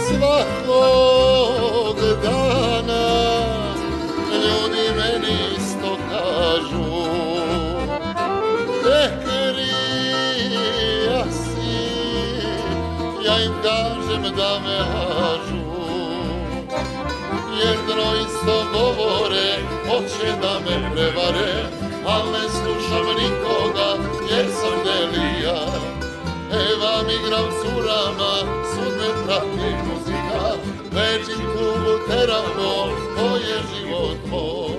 Svakog dana ljudi meni isto kažu, gde krija si, ja im kažem da me lažu, jedno isto govore, hoće da me prevare, al ne slušam nikoga jer sam delija. Evam igram curama, sud me prati muzika, lečim tugu, teram bol, to je život moj.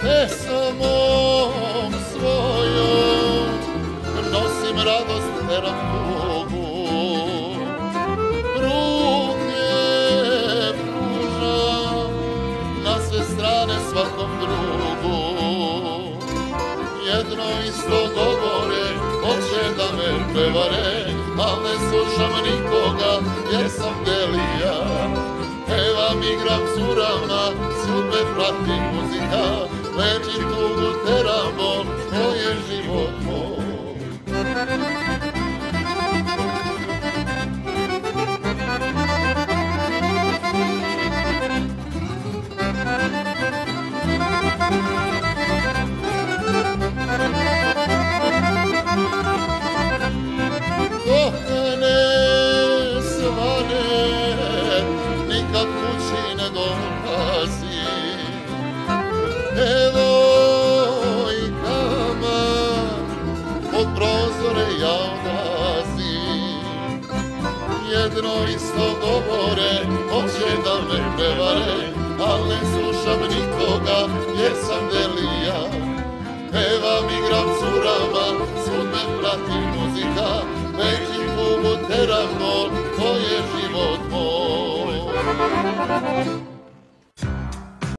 Pesamom svojom nosim radost, teram tugu, ruke pružam na sve strane svakom drugu. Jedno isto govore, hoće da me prevare, al ne slušam nikoga jer sam delija. Pevam, igram curama, svud me prati muzika, lečim tugu, teram bol, to je život moj. Dok ne svane, nikad kući ne dolazi, devojkama od prozore ja odlazim. Jedno isto govore, hoće da me prevare, al ne slušam nikoga jer sam delija. Pevam, igram curama, svud me prati muzika, lečim tugu, teram bol, to je život moj.